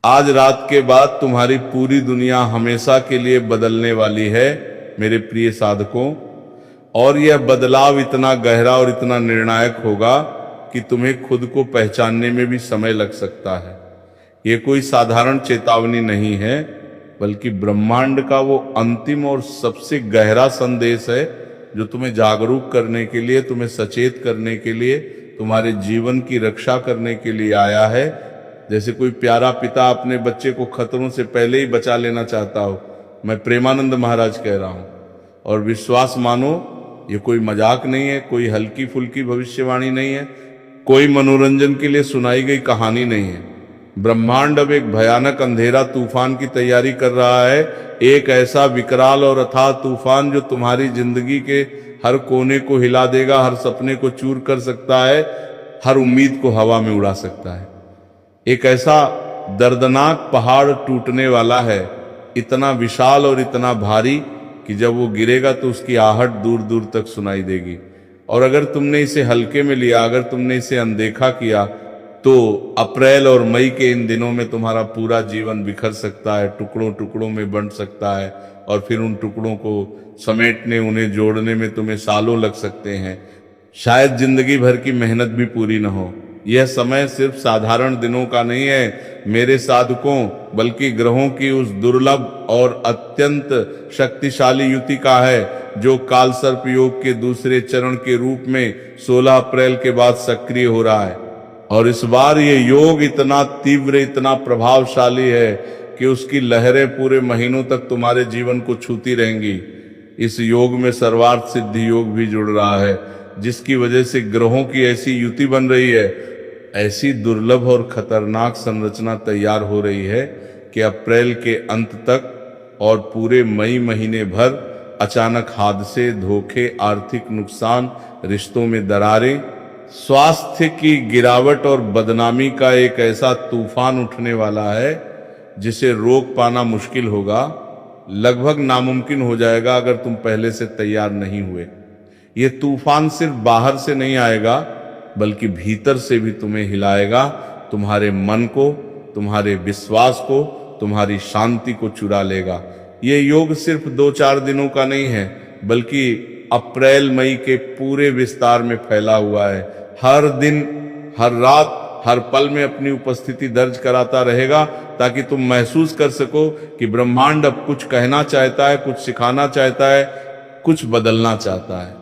आज रात के बाद तुम्हारी पूरी दुनिया हमेशा के लिए बदलने वाली है मेरे प्रिय साधकों। और यह बदलाव इतना गहरा और इतना निर्णायक होगा कि तुम्हें खुद को पहचानने में भी समय लग सकता है। ये कोई साधारण चेतावनी नहीं है, बल्कि ब्रह्मांड का वो अंतिम और सबसे गहरा संदेश है जो तुम्हें जागरूक करने के लिए, तुम्हें सचेत करने के लिए, तुम्हारे जीवन की रक्षा करने के लिए आया है। जैसे कोई प्यारा पिता अपने बच्चे को खतरों से पहले ही बचा लेना चाहता हो। मैं प्रेमानंद महाराज कह रहा हूं। और विश्वास मानो, ये कोई मजाक नहीं है, कोई हल्की फुल्की भविष्यवाणी नहीं है, कोई मनोरंजन के लिए सुनाई गई कहानी नहीं है। ब्रह्मांड अब एक भयानक अंधेरा तूफान की तैयारी कर रहा है, एक ऐसा विकराल और अथाह तूफान जो तुम्हारी जिंदगी के हर कोने को हिला देगा, हर सपने को चूर कर सकता है, हर उम्मीद को हवा में उड़ा सकता है। एक ऐसा दर्दनाक पहाड़ टूटने वाला है, इतना विशाल और इतना भारी कि जब वो गिरेगा तो उसकी आहट दूर दूर तक सुनाई देगी। और अगर तुमने इसे हल्के में लिया, अगर तुमने इसे अनदेखा किया, तो अप्रैल और मई के इन दिनों में तुम्हारा पूरा जीवन बिखर सकता है, टुकड़ों टुकड़ों में बंट सकता है, और फिर उन टुकड़ों को समेटने, उन्हें जोड़ने में तुम्हें सालों लग सकते हैं। शायद जिंदगी भर की मेहनत भी पूरी न हो। यह समय सिर्फ साधारण दिनों का नहीं है मेरे साधकों, बल्कि ग्रहों की उस दुर्लभ और अत्यंत शक्तिशाली युति का है जो कालसर्प योग के दूसरे चरण के रूप में 16 अप्रैल के बाद सक्रिय हो रहा है। और इस बार ये योग इतना तीव्र, इतना प्रभावशाली है कि उसकी लहरें पूरे महीनों तक तुम्हारे जीवन को छूती रहेंगी। इस योग में सर्वार्थ सिद्धि योग भी जुड़ रहा है, जिसकी वजह से ग्रहों की ऐसी युति बन रही है, ऐसी दुर्लभ और खतरनाक संरचना तैयार हो रही है कि अप्रैल के अंत तक और पूरे मई महीने भर अचानक हादसे, धोखे, आर्थिक नुकसान, रिश्तों में दरारें, स्वास्थ्य की गिरावट और बदनामी का एक ऐसा तूफान उठने वाला है जिसे रोक पाना मुश्किल होगा, लगभग नामुमकिन हो जाएगा अगर तुम पहले से तैयार नहीं हुए। ये तूफान सिर्फ बाहर से नहीं आएगा, बल्कि भीतर से भी तुम्हें हिलाएगा, तुम्हारे मन को, तुम्हारे विश्वास को, तुम्हारी शांति को चुरा लेगा। ये योग सिर्फ 2-4 दिनों का नहीं है, बल्कि अप्रैल मई के पूरे विस्तार में फैला हुआ है। हर दिन, हर रात, हर पल में अपनी उपस्थिति दर्ज कराता रहेगा, ताकि तुम महसूस कर सको कि ब्रह्मांड अब कुछ कहना चाहता है, कुछ सिखाना चाहता है, कुछ बदलना चाहता है।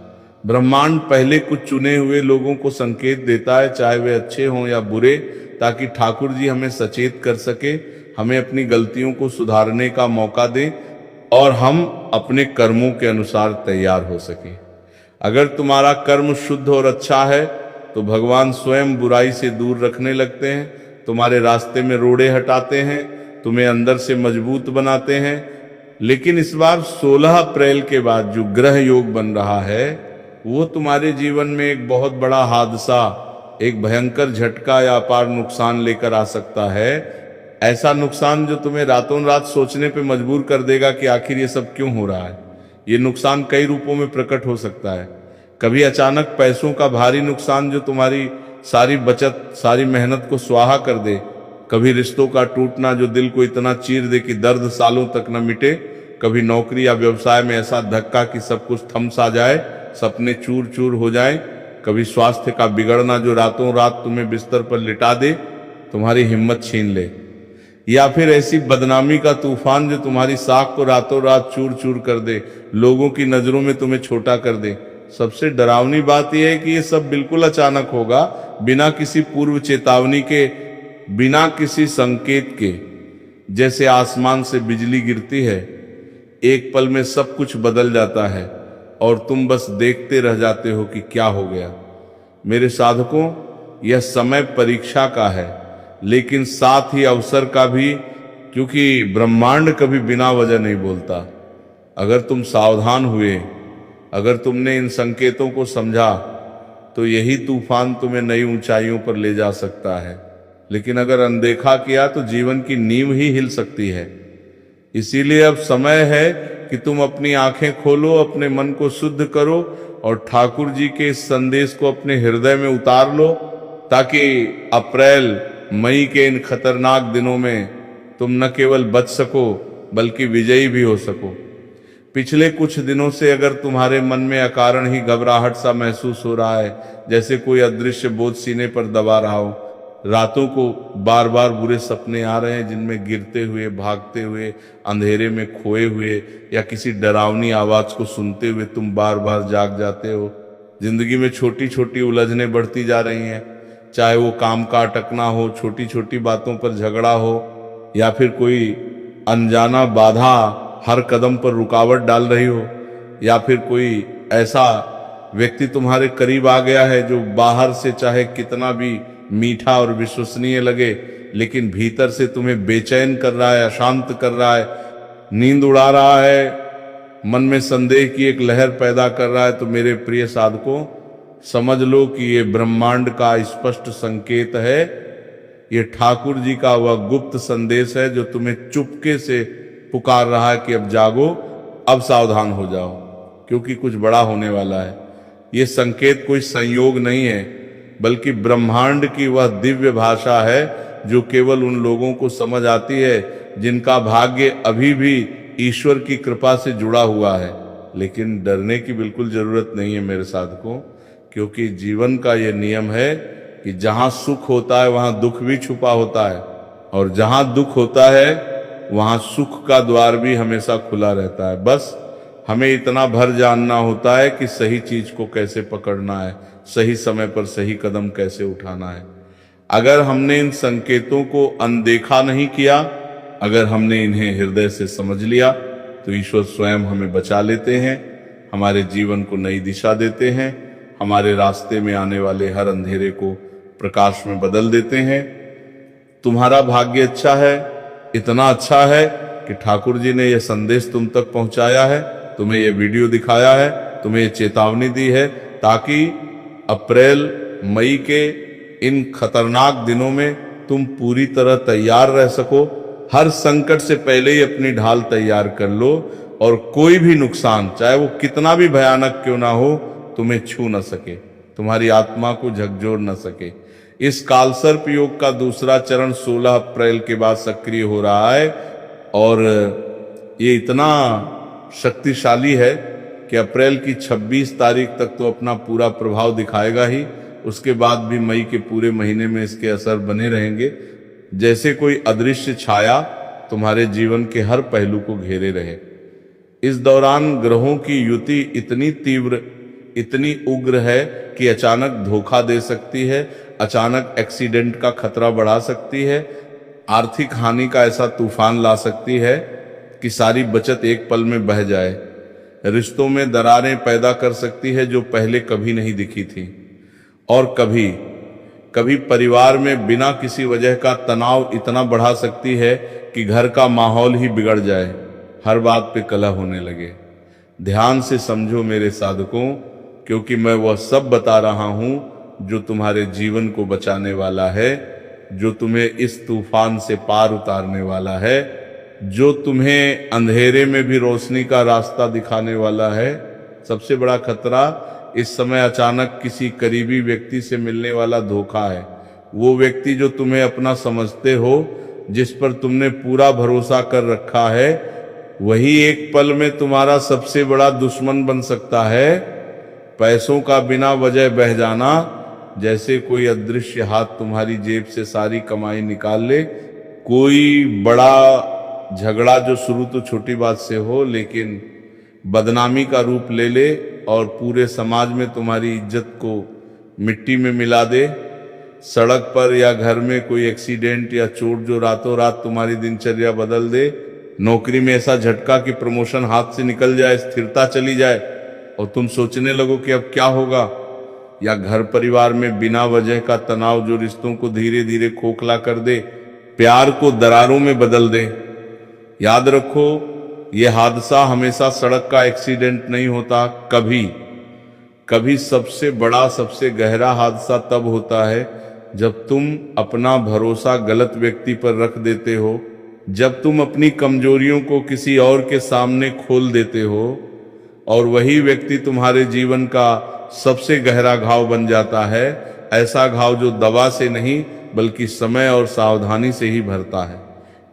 ब्रह्मांड पहले कुछ चुने हुए लोगों को संकेत देता है, चाहे वे अच्छे हों या बुरे, ताकि ठाकुर जी हमें सचेत कर सके, हमें अपनी गलतियों को सुधारने का मौका दें और हम अपने कर्मों के अनुसार तैयार हो सके। अगर तुम्हारा कर्म शुद्ध और अच्छा है तो भगवान स्वयं बुराई से दूर रखने लगते हैं, तुम्हारे रास्ते में रोड़े हटाते हैं, तुम्हें अंदर से मजबूत बनाते हैं। लेकिन इस बार 16 अप्रैल के बाद जो ग्रह योग बन रहा है, वो तुम्हारे जीवन में एक बहुत बड़ा हादसा, एक भयंकर झटका या अपार नुकसान लेकर आ सकता है। ऐसा नुकसान जो तुम्हें रातों रात सोचने पे मजबूर कर देगा कि आखिर ये सब क्यों हो रहा है। ये नुकसान कई रूपों में प्रकट हो सकता है। कभी अचानक पैसों का भारी नुकसान जो तुम्हारी सारी बचत, सारी मेहनत को स्वाहा कर दे। कभी रिश्तों का टूटना जो दिल को इतना चीर दे कि दर्द सालों तक न मिटे। कभी नौकरी या व्यवसाय में ऐसा धक्का कि सब कुछ थम सा जाए, सपने चूर चूर हो जाएं। कभी स्वास्थ्य का बिगड़ना जो रातों रात तुम्हें बिस्तर पर लिटा दे, तुम्हारी हिम्मत छीन ले। या फिर ऐसी बदनामी का तूफान जो तुम्हारी साख को रातों रात चूर चूर कर दे, लोगों की नजरों में तुम्हें छोटा कर दे। सबसे डरावनी बात यह है कि ये सब बिल्कुल अचानक होगा, बिना किसी पूर्व चेतावनी के, बिना किसी संकेत के। जैसे आसमान से बिजली गिरती है, एक पल में सब कुछ बदल जाता है और तुम बस देखते रह जाते हो कि क्या हो गया। मेरे साधकों, यह समय परीक्षा का है, लेकिन साथ ही अवसर का भी, क्योंकि ब्रह्मांड कभी बिना वजह नहीं बोलता। अगर तुम सावधान हुए, अगर तुमने इन संकेतों को समझा, तो यही तूफान तुम्हें नई ऊंचाइयों पर ले जा सकता है। लेकिन अगर अनदेखा किया तो जीवन की नींव ही हिल सकती है। इसीलिए अब समय है कि तुम अपनी आंखें खोलो, अपने मन को शुद्ध करो और ठाकुर जी के इस संदेश को अपने हृदय में उतार लो, ताकि अप्रैल मई के इन खतरनाक दिनों में तुम न केवल बच सको बल्कि विजयी भी हो सको। पिछले कुछ दिनों से अगर तुम्हारे मन में अकारण ही घबराहट सा महसूस हो रहा है, जैसे कोई अदृश्य बोझ सीने पर दबा रहा हो, रातों को बार बार बुरे सपने आ रहे हैं जिनमें गिरते हुए, भागते हुए, अंधेरे में खोए हुए या किसी डरावनी आवाज को सुनते हुए तुम बार बार जाग जाते हो। जिंदगी में छोटी छोटी उलझनें बढ़ती जा रही हैं, चाहे वो काम का अटकना हो, छोटी छोटी बातों पर झगड़ा हो, या फिर कोई अनजाना बाधा हर कदम पर रुकावट डाल रही हो, या फिर कोई ऐसा व्यक्ति तुम्हारे करीब आ गया है जो बाहर से चाहे कितना भी मीठा और विश्वसनीय लगे, लेकिन भीतर से तुम्हें बेचैन कर रहा है, अशांत कर रहा है, नींद उड़ा रहा है, मन में संदेह की एक लहर पैदा कर रहा है। तो मेरे प्रिय साधकों, समझ लो कि ये ब्रह्मांड का स्पष्ट संकेत है, ये ठाकुर जी का वह गुप्त संदेश है जो तुम्हें चुपके से पुकार रहा है कि अब जागो, अब सावधान हो जाओ, क्योंकि कुछ बड़ा होने वाला है। ये संकेत कोई संयोग नहीं है, बल्कि ब्रह्मांड की वह दिव्य भाषा है जो केवल उन लोगों को समझ आती है जिनका भाग्य अभी भी ईश्वर की कृपा से जुड़ा हुआ है। लेकिन डरने की बिल्कुल जरूरत नहीं है मेरे साधकों, क्योंकि जीवन का ये नियम है कि जहां सुख होता है वहां दुख भी छुपा होता है, और जहां दुख होता है वहां सुख का द्वार भी हमेशा खुला रहता है। बस हमें इतना भर जानना होता है कि सही चीज को कैसे पकड़ना है, सही समय पर सही कदम कैसे उठाना है। अगर हमने इन संकेतों को अनदेखा नहीं किया, अगर हमने इन्हें हृदय से समझ लिया, तो ईश्वर स्वयं हमें बचा लेते हैं, हमारे जीवन को नई दिशा देते हैं, हमारे रास्ते में आने वाले हर अंधेरे को प्रकाश में बदल देते हैं। तुम्हारा भाग्य अच्छा है, इतना अच्छा है कि ठाकुर जी ने यह संदेश तुम तक पहुंचाया है, तुम्हें यह वीडियो दिखाया है, तुम्हें यह चेतावनी दी है, ताकि अप्रैल मई के इन खतरनाक दिनों में तुम पूरी तरह तैयार रह सको। हर संकट से पहले ही अपनी ढाल तैयार कर लो, और कोई भी नुकसान, चाहे वो कितना भी भयानक क्यों ना हो, तुम्हें छू न सके, तुम्हारी आत्मा को झकझोर न सके। इस कालसर्प योग का दूसरा चरण 16 अप्रैल के बाद सक्रिय हो रहा है, और ये इतना शक्तिशाली है कि अप्रैल की 26 तारीख तक तो अपना पूरा प्रभाव दिखाएगा ही। उसके बाद भी मई के पूरे महीने में इसके असर बने रहेंगे, जैसे कोई अदृश्य छाया तुम्हारे जीवन के हर पहलू को घेरे रहे। इस दौरान ग्रहों की युति इतनी तीव्र, इतनी उग्र है कि अचानक धोखा दे सकती है, अचानक एक्सीडेंट का खतरा बढ़ा सकती है, आर्थिक हानि का ऐसा तूफान ला सकती है कि सारी बचत एक पल में बह जाए। रिश्तों में दरारें पैदा कर सकती है जो पहले कभी नहीं दिखी थी, और कभी कभी परिवार में बिना किसी वजह का तनाव इतना बढ़ा सकती है कि घर का माहौल ही बिगड़ जाए, हर बात पे कलह होने लगे। ध्यान से समझो मेरे साधकों, क्योंकि मैं वह सब बता रहा हूं जो तुम्हारे जीवन को बचाने वाला है, जो तुम्हें इस तूफान से पार उतारने वाला है, जो तुम्हें अंधेरे में भी रोशनी का रास्ता दिखाने वाला है। सबसे बड़ा खतरा इस समय अचानक किसी करीबी व्यक्ति से मिलने वाला धोखा है। वो व्यक्ति जो तुम्हें अपना समझते हो, जिस पर तुमने पूरा भरोसा कर रखा है, वही एक पल में तुम्हारा सबसे बड़ा दुश्मन बन सकता है। पैसों का बिना वजह बह जाना, जैसे कोई अदृश्य हाथ तुम्हारी जेब से सारी कमाई निकाल ले। कोई बड़ा झगड़ा जो शुरू तो छोटी बात से हो, लेकिन बदनामी का रूप ले ले और पूरे समाज में तुम्हारी इज्जत को मिट्टी में मिला दे। सड़क पर या घर में कोई एक्सीडेंट या चोट जो रातों रात तुम्हारी दिनचर्या बदल दे। नौकरी में ऐसा झटका कि प्रमोशन हाथ से निकल जाए, स्थिरता चली जाए और तुम सोचने लगो कि अब क्या होगा। या घर परिवार में बिना वजह का तनाव जो रिश्तों को धीरे धीरे खोखला कर दे, प्यार को दरारों में बदल दे। याद रखो, यह हादसा हमेशा सड़क का एक्सीडेंट नहीं होता। कभी सबसे बड़ा, सबसे गहरा हादसा तब होता है जब तुम अपना भरोसा गलत व्यक्ति पर रख देते हो, जब तुम अपनी कमजोरियों को किसी और के सामने खोल देते हो, और वही व्यक्ति तुम्हारे जीवन का सबसे गहरा घाव बन जाता है। ऐसा घाव जो दवा से नहीं बल्कि समय और सावधानी से ही भरता है।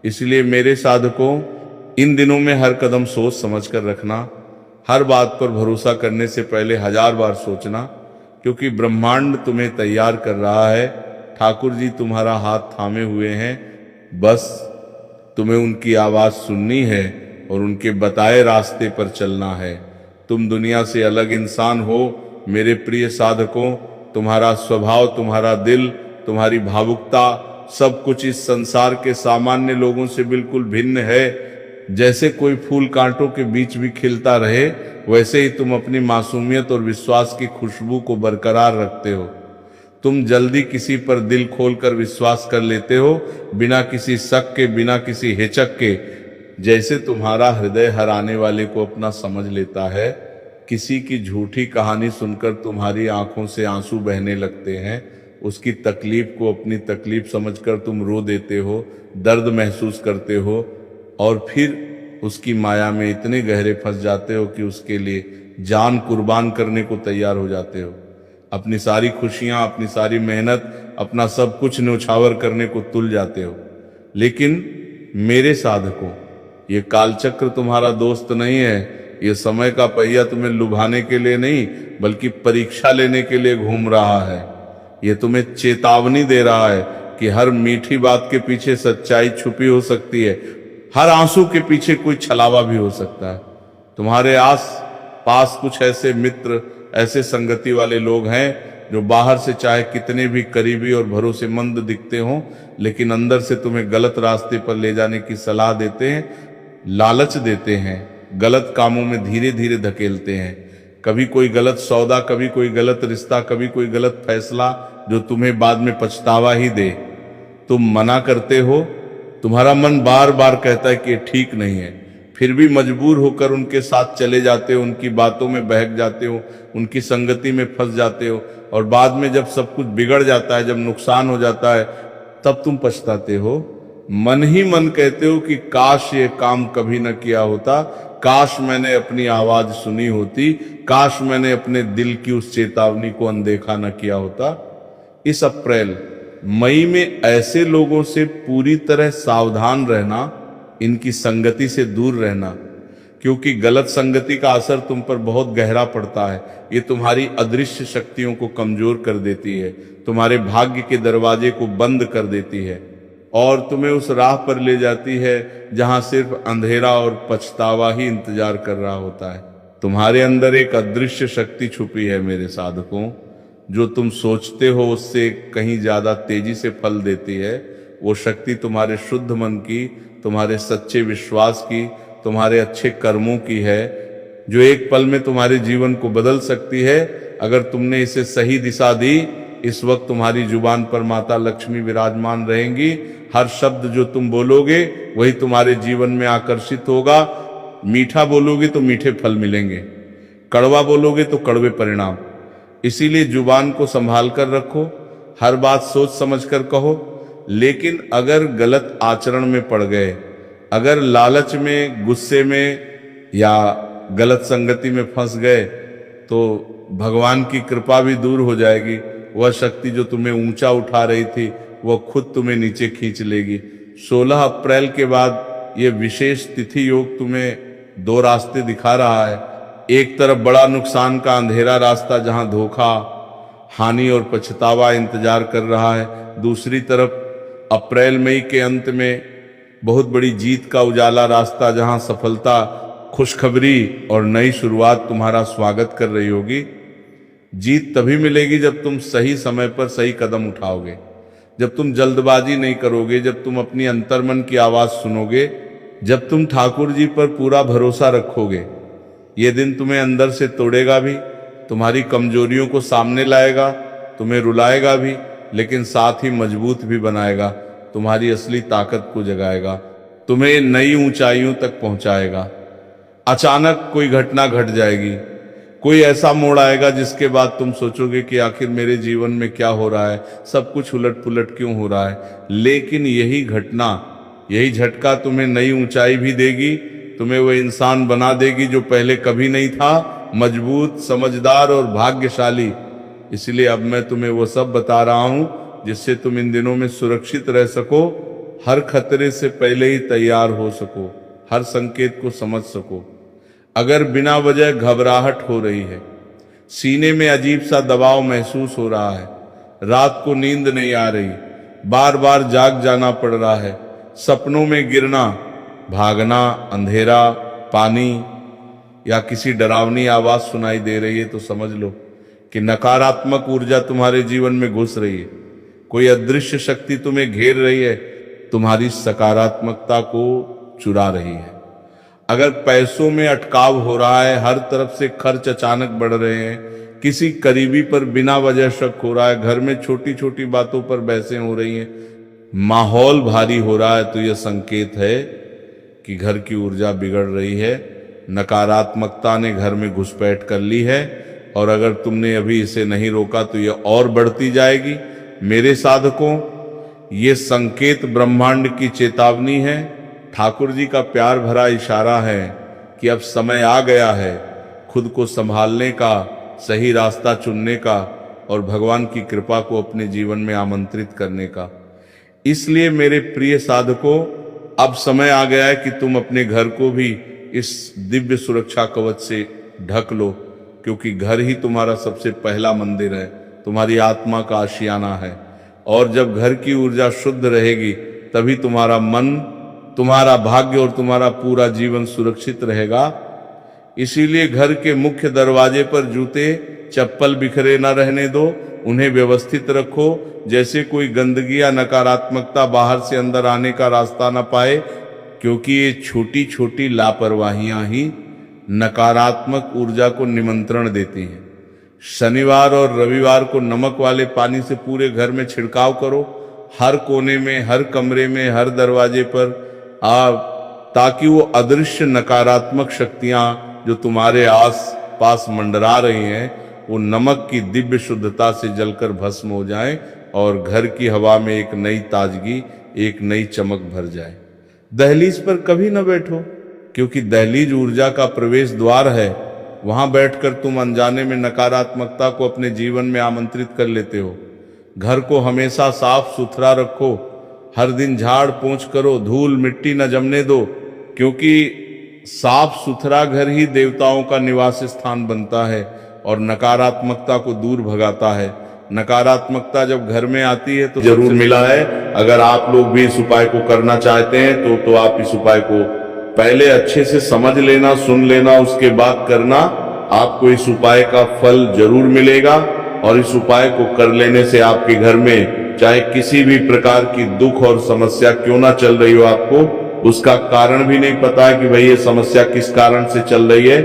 इसलिए मेरे साधकों, इन दिनों में हर कदम सोच समझ कर रखना, हर बात पर भरोसा करने से पहले 1000 बार सोचना, क्योंकि ब्रह्मांड तुम्हें तैयार कर रहा है। ठाकुर जी तुम्हारा हाथ थामे हुए हैं, बस तुम्हें उनकी आवाज सुननी है और उनके बताए रास्ते पर चलना है। तुम दुनिया से अलग इंसान हो मेरे प्रिय साधकों। तुम्हारा स्वभाव, तुम्हारा दिल, तुम्हारी भावुकता, सब कुछ इस संसार के सामान्य लोगों से बिल्कुल भिन्न है। जैसे कोई फूल कांटों के बीच भी खिलता रहे, वैसे ही तुम अपनी मासूमियत और विश्वास की खुशबू को बरकरार रखते हो। तुम जल्दी किसी पर दिल खोलकर विश्वास कर लेते हो, बिना किसी शक के, बिना किसी हिचक के। जैसे तुम्हारा हृदय हर आने वाले को अपना समझ लेता है। किसी की झूठी कहानी सुनकर तुम्हारी आंखों से आंसू बहने लगते हैं। उसकी तकलीफ को अपनी तकलीफ समझकर तुम रो देते हो, दर्द महसूस करते हो और फिर उसकी माया में इतने गहरे फंस जाते हो कि उसके लिए जान कुर्बान करने को तैयार हो जाते हो। अपनी सारी खुशियां, अपनी सारी मेहनत, अपना सब कुछ न्यौछावर करने को तुल जाते हो। लेकिन मेरे साधकों, ये कालचक्र तुम्हारा दोस्त नहीं है। ये समय का पहिया तुम्हें लुभाने के लिए नहीं, बल्कि परीक्षा लेने के लिए घूम रहा है। ये तुम्हें चेतावनी दे रहा है कि हर मीठी बात के पीछे सच्चाई छुपी हो सकती है, हर आंसू के पीछे कोई छलावा भी हो सकता है। तुम्हारे आस पास कुछ ऐसे मित्र, ऐसे संगति वाले लोग हैं जो बाहर से चाहे कितने भी करीबी और भरोसेमंद दिखते हों, लेकिन अंदर से तुम्हें गलत रास्ते पर ले जाने की सलाह देते हैं, लालच देते हैं, गलत कामों में धीरे धीरे धकेलते हैं। कभी कोई गलत सौदा, कभी कोई गलत रिश्ता, कभी कोई गलत फैसला जो तुम्हें बाद में पछतावा ही दे। तुम मना करते हो, तुम्हारा मन बार बार कहता है कि ये ठीक नहीं है, फिर भी मजबूर होकर उनके साथ चले जाते हो, उनकी बातों में बहक जाते हो, उनकी संगति में फंस जाते हो। और बाद में जब सब कुछ बिगड़ जाता है, जब नुकसान हो जाता है, तब तुम पछताते हो। मन ही मन कहते हो कि काश ये काम कभी न किया होता, काश मैंने अपनी आवाज सुनी होती, काश मैंने अपने दिल की उस चेतावनी को अनदेखा न किया होता। इस अप्रैल मई में ऐसे लोगों से पूरी तरह सावधान रहना, इनकी संगति से दूर रहना, क्योंकि गलत संगति का असर तुम पर बहुत गहरा पड़ता है। ये तुम्हारी अदृश्य शक्तियों को कमजोर कर देती है, तुम्हारे भाग्य के दरवाजे को बंद कर देती है और तुम्हें उस राह पर ले जाती है जहां सिर्फ अंधेरा और पछतावा ही इंतजार कर रहा होता है। तुम्हारे अंदर एक अदृश्य शक्ति छुपी है मेरे साधकों, जो तुम सोचते हो उससे कहीं ज्यादा तेजी से फल देती है। वो शक्ति तुम्हारे शुद्ध मन की, तुम्हारे सच्चे विश्वास की, तुम्हारे अच्छे कर्मों की है, जो एक पल में तुम्हारे जीवन को बदल सकती है अगर तुमने इसे सही दिशा दी। इस वक्त तुम्हारी जुबान पर माता लक्ष्मी विराजमान रहेंगी। हर शब्द जो तुम बोलोगे वही तुम्हारे जीवन में आकर्षित होगा। मीठा बोलोगे तो मीठे फल मिलेंगे, कड़वा बोलोगे तो कड़वे परिणाम। इसीलिए जुबान को संभाल कर रखो, हर बात सोच समझ कर कहो। लेकिन अगर गलत आचरण में पड़ गए, अगर लालच में, गुस्से में या गलत संगति में फंस गए, तो भगवान की कृपा भी दूर हो जाएगी। वह शक्ति जो तुम्हें ऊंचा उठा रही थी, वह खुद तुम्हें नीचे खींच लेगी। 16 अप्रैल के बाद ये विशेष तिथि योग तुम्हें 2 रास्ते दिखा रहा है। एक तरफ बड़ा नुकसान का अंधेरा रास्ता जहां धोखा, हानि और पछतावा इंतजार कर रहा है, दूसरी तरफ अप्रैल मई के अंत में बहुत बड़ी जीत का उजाला रास्ता जहां सफलता, खुशखबरी और नई शुरुआत तुम्हारा स्वागत कर रही होगी। जीत तभी मिलेगी जब तुम सही समय पर सही कदम उठाओगे, जब तुम जल्दबाजी नहीं करोगे, जब तुम अपनी अंतर्मन की आवाज सुनोगे, जब तुम ठाकुर जी पर पूरा भरोसा रखोगे। ये दिन तुम्हें अंदर से तोड़ेगा भी, तुम्हारी कमजोरियों को सामने लाएगा, तुम्हें रुलाएगा भी, लेकिन साथ ही मजबूत भी बनाएगा, तुम्हारी असली ताकत को जगाएगा, तुम्हें नई ऊंचाइयों तक पहुंचाएगा। अचानक कोई घटना घट जाएगी, कोई ऐसा मोड़ आएगा जिसके बाद तुम सोचोगे कि आखिर मेरे जीवन में क्या हो रहा है, सब कुछ उलट पुलट क्यों हो रहा है। लेकिन यही घटना, यही झटका तुम्हें नई ऊंचाई भी देगी, तुम्हें वह इंसान बना देगी जो पहले कभी नहीं था, मजबूत, समझदार और भाग्यशाली। इसलिए अब मैं तुम्हें वो सब बता रहा हूं जिससे तुम इन दिनों में सुरक्षित रह सको। हर खतरे से पहले ही तैयार हो सको, हर संकेत को समझ सको। अगर बिना वजह घबराहट हो रही है, सीने में अजीब सा दबाव महसूस हो रहा है, रात को नींद नहीं आ रही, बार बार जाग जाना पड़ रहा है, सपनों में गिरना, भागना, अंधेरा, पानी या किसी डरावनी आवाज सुनाई दे रही है, तो समझ लो कि नकारात्मक ऊर्जा तुम्हारे जीवन में घुस रही है। कोई अदृश्य शक्ति तुम्हें घेर रही है, तुम्हारी सकारात्मकता को चुरा रही है। अगर पैसों में अटकाव हो रहा है, हर तरफ से खर्च अचानक बढ़ रहे हैं, किसी करीबी पर बिना वजह शक हो रहा है, घर में छोटी छोटी बातों पर बहसें हो रही हैं, माहौल भारी हो रहा है, तो यह संकेत है कि घर की ऊर्जा बिगड़ रही है, नकारात्मकता ने घर में घुसपैठ कर ली है। और अगर तुमने अभी इसे नहीं रोका तो यह और बढ़ती जाएगी। मेरे साधकों, ये संकेत ब्रह्मांड की चेतावनी है, ठाकुर जी का प्यार भरा इशारा है कि अब समय आ गया है खुद को संभालने का, सही रास्ता चुनने का और भगवान की कृपा को अपने जीवन में आमंत्रित करने का। इसलिए मेरे प्रिय साधकों, अब समय आ गया है कि तुम अपने घर को भी इस दिव्य सुरक्षा कवच से ढक लो, क्योंकि घर ही तुम्हारा सबसे पहला मंदिर है, तुम्हारी आत्मा का आशियाना है। और जब घर की ऊर्जा शुद्ध रहेगी तभी तुम्हारा मन, तुम्हारा भाग्य और तुम्हारा पूरा जीवन सुरक्षित रहेगा। इसीलिए घर के मुख्य दरवाजे पर जूते चप्पल बिखरे न रहने दो, उन्हें व्यवस्थित रखो, जैसे कोई गंदगी या नकारात्मकता बाहर से अंदर आने का रास्ता न पाए, क्योंकि ये छोटी छोटी लापरवाहियां ही नकारात्मक ऊर्जा को निमंत्रण देती हैं। शनिवार और रविवार को नमक वाले पानी से पूरे घर में छिड़काव करो, हर कोने में, हर कमरे में, हर दरवाजे पर, ताकि वो अदृश्य नकारात्मक शक्तियां जो तुम्हारे आस पास मंडरा रही हैं, वो नमक की दिव्य शुद्धता से जलकर भस्म हो जाएं और घर की हवा में एक नई ताजगी, एक नई चमक भर जाए। दहलीज पर कभी न बैठो, क्योंकि दहलीज ऊर्जा का प्रवेश द्वार है। वहां बैठकर तुम अनजाने में नकारात्मकता को अपने जीवन में आमंत्रित कर लेते हो। घर को हमेशा साफ सुथरा रखो, हर दिन झाड़ पोंछ करो, धूल मिट्टी न जमने दो, क्योंकि साफ सुथरा घर ही देवताओं का निवास स्थान बनता है और नकारात्मकता को दूर भगाता है। नकारात्मकता जब घर में आती है तो जरूर मिला है। अगर आप लोग भी इस उपाय को करना चाहते हैं तो आप इस उपाय को पहले अच्छे से समझ लेना, सुन लेना, उसके बाद करना। आपको इस उपाय का फल जरूर मिलेगा और इस उपाय को कर लेने से आपके घर में चाहे किसी भी प्रकार की दुख और समस्या क्यों ना चल रही हो, आपको उसका कारण भी नहीं पता है कि भाई ये समस्या किस कारण से चल रही है,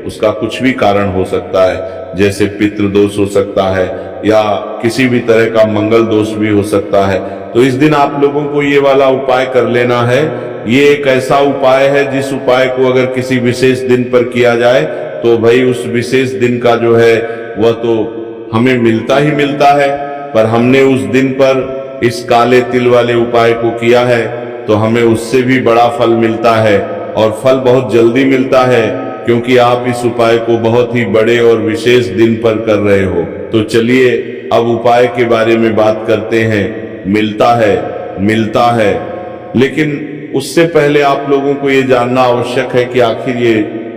उसका कुछ भी कारण हो सकता है। जैसे पितृदोष हो सकता है या किसी भी तरह का मंगल दोष भी हो सकता है। तो इस दिन आप लोगों को ये वाला उपाय कर लेना है। ये एक ऐसा उपाय है जिस उपाय को अगर किसी विशेष दिन पर किया जाए तो भाई उस विशेष दिन का जो है वह तो हमें मिलता ही मिलता है। पर हमने उस दिन पर इस काले तिल वाले उपाय को किया है तो हमें उससे भी बड़ा फल मिलता है और फल बहुत जल्दी मिलता है, क्योंकि आप इस उपाय को बहुत ही बड़े और विशेष दिन पर कर रहे हो। तो चलिए अब उपाय के बारे में बात करते हैं। मिलता है, लेकिन उससे पहले आप लोगों को ये जानना आवश्यक है कि आखिर ये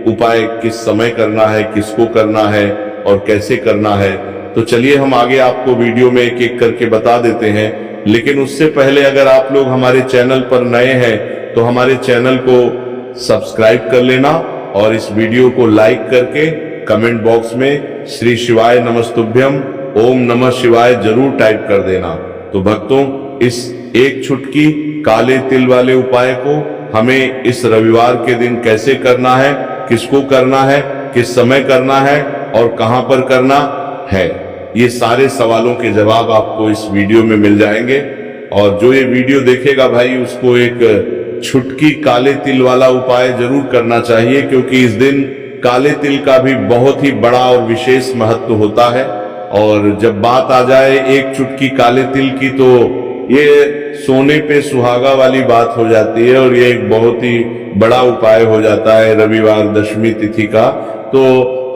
उपाय किस समय करना है, किसको करना है और कैसे करना है। तो चलिए हम आगे आपको वीडियो में एक एक करके बता देते हैं। लेकिन उससे पहले अगर आप लोग हमारे चैनल पर नए हैं तो हमारे चैनल को सब्सक्राइब कर लेना और इस वीडियो को लाइक करके कमेंट बॉक्स में श्री शिवाय नमस्तुभ्यम, ओम नमः शिवाय जरूर टाइप कर देना। तो भक्तों, इस एक चुटकी काले तिल वाले उपाय को हमें इस रविवार के दिन कैसे करना है, किसको करना है, किस समय करना है और कहां पर करना है, ये सारे सवालों के जवाब आपको इस वीडियो में मिल जाएंगे। और जो ये वीडियो देखेगा भाई उसको एक छुटकी काले तिल वाला उपाय जरूर करना चाहिए, क्योंकि इस दिन काले तिल का भी बहुत ही बड़ा और विशेष महत्व होता है। और जब बात आ जाए एक चुटकी काले तिल की तो ये सोने पे सुहागा वाली बात हो जाती है और ये एक बहुत ही बड़ा उपाय हो जाता है रविवार दशमी तिथि का। तो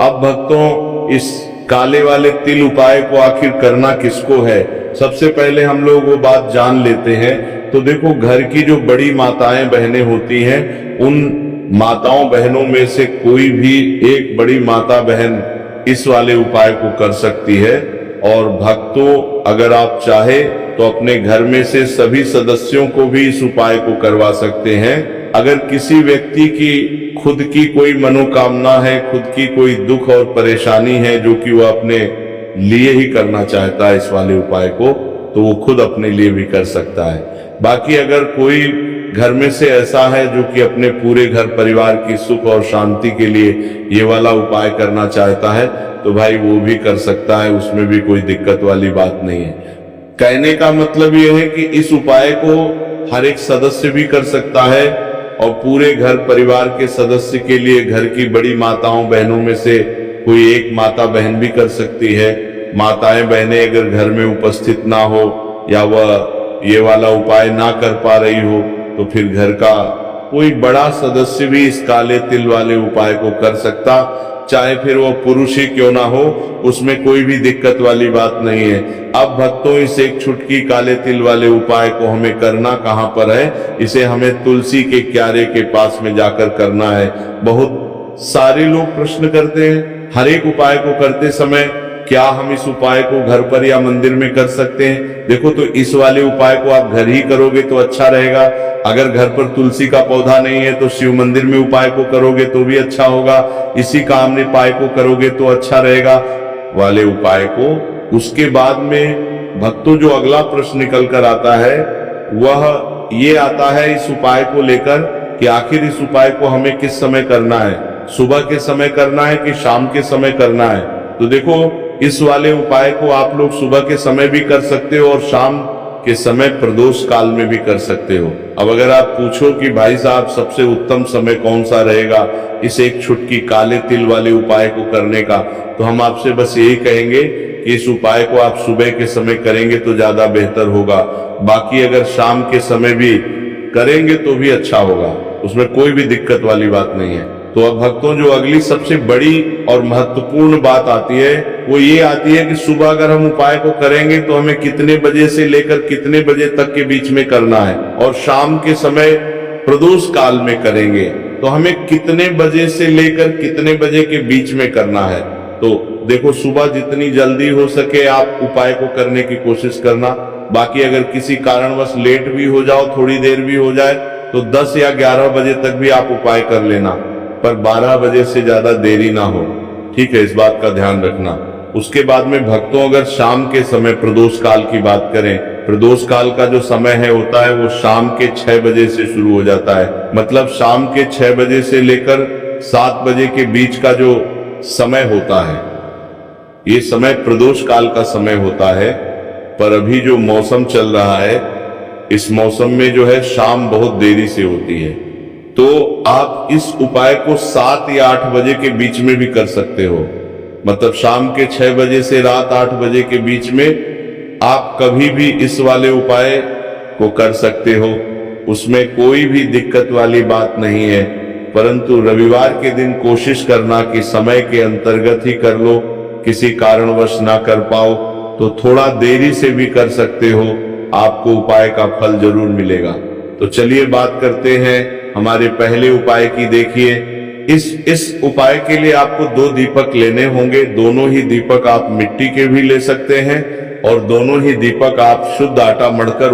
अब भक्तों, इस काले वाले तिल उपाय को आखिर करना किसको है, सबसे पहले हम लोग वो बात जान लेते हैं तो देखो घर की जो बड़ी माताएं बहनें होती हैं, उन माताओं बहनों में से कोई भी एक बड़ी माता बहन इस वाले उपाय को कर सकती है। और भक्तों, अगर आप चाहे तो अपने घर में से सभी सदस्यों को भी इस उपाय को करवा सकते हैं। अगर किसी व्यक्ति की खुद की कोई मनोकामना है, खुद की कोई दुख और परेशानी है जो कि वह अपने लिए ही करना चाहता है इस वाले उपाय को, तो वो खुद अपने लिए भी कर सकता है। बाकी अगर कोई घर में से ऐसा है जो कि अपने पूरे घर परिवार की सुख और शांति के लिए ये वाला उपाय करना चाहता है, तो भाई वो भी कर सकता है, उसमें भी कोई दिक्कत वाली बात नहीं है। कहने का मतलब ये है कि इस उपाय को हर एक सदस्य भी कर सकता है और पूरे घर परिवार के सदस्य के लिए घर की बड़ी माताओं बहनों में से कोई एक माता बहन भी कर सकती है। माताएं बहनें अगर घर में उपस्थित ना हो या वह ये वाला उपाय ना कर पा रही हो, तो फिर घर का कोई बड़ा सदस्य भी इस काले तिल वाले उपाय को कर सकता, चाहे फिर वो पुरुष ही क्यों ना हो, उसमें कोई भी दिक्कत वाली बात नहीं है। अब भक्तों, इस एक छुटकी काले तिल वाले उपाय को हमें करना कहाँ पर है? इसे हमें तुलसी के क्यारे के पास में जाकर करना है। बहुत सारे लोग प्रश्न करते हैं हर एक उपाय को करते समय, क्या हम इस उपाय को घर पर या मंदिर में कर सकते हैं? देखो, तो इस वाले उपाय को आप घर ही करोगे तो अच्छा रहेगा। अगर घर पर तुलसी का पौधा नहीं है तो शिव मंदिर में उपाय को करोगे तो भी अच्छा होगा। इसी कामनी उपाय को करोगे तो अच्छा रहेगा वाले उपाय को। उसके बाद में भक्तों, जो अगला प्रश्न निकल कर आता है वह ये आता है इस उपाय को लेकर कि आखिर इस उपाय को हमें किस समय करना है? सुबह के समय करना है कि शाम के समय करना है? तो देखो, इस वाले उपाय को आप लोग सुबह के समय भी कर सकते हो और शाम के समय प्रदोष काल में भी कर सकते हो। अब अगर आप पूछो कि भाई साहब सबसे उत्तम समय कौन सा रहेगा इस एक छुटकी काले तिल वाले उपाय को करने का, तो हम आपसे बस यही कहेंगे कि इस उपाय को आप सुबह के समय करेंगे तो ज्यादा बेहतर होगा। बाकी अगर शाम के समय भी करेंगे तो भी अच्छा होगा, उसमें कोई भी दिक्कत वाली बात नहीं है। तो अब भक्तों, जो अगली सबसे बड़ी और महत्वपूर्ण बात आती है वो ये आती है कि सुबह अगर हम उपाय को करेंगे तो हमें कितने बजे से लेकर कितने बजे तक के बीच में करना है, और शाम के समय प्रदोष काल में करेंगे तो हमें कितने बजे से लेकर कितने बजे के बीच में करना है। तो देखो, सुबह जितनी जल्दी हो सके आप उपाय को करने की कोशिश करना। बाकी अगर किसी कारणवश लेट भी हो जाओ, थोड़ी देर भी हो जाए, तो 10 या 11 बजे तक भी आप उपाय कर लेना, पर 12 बजे से ज्यादा देरी ना हो। ठीक है, इस बात का ध्यान रखना। उसके बाद में भक्तों, अगर शाम के समय प्रदोष काल की बात करें, प्रदोष काल का जो समय है होता है वो शाम के 6 बजे से शुरू हो जाता है। मतलब शाम के 6 बजे से लेकर 7 बजे के बीच का जो समय होता है, ये समय प्रदोष काल का समय होता है। पर अभी जो मौसम चल रहा है, इस मौसम में जो है शाम बहुत देरी से होती है, तो आप इस उपाय को 7 या 8 बजे के बीच में भी कर सकते हो। मतलब शाम के 6 बजे से रात 8 बजे के बीच में आप कभी भी इस वाले उपाय को कर सकते हो, उसमें कोई भी दिक्कत वाली बात नहीं है। परंतु रविवार के दिन कोशिश करना कि समय के अंतर्गत ही कर लो। किसी कारणवश ना कर पाओ तो थोड़ा देरी से भी कर सकते हो, आपको उपाय का फल जरूर मिलेगा। तो चलिए बात करते हैं हमारे पहले उपाय की। देखिए, इस उपाय के लिए आपको 2 दीपक लेने होंगे। दोनों ही दीपक आप मिट्टी के भी ले सकते हैं और दोनों ही दीपक आप शुद्ध आटा मढ़कर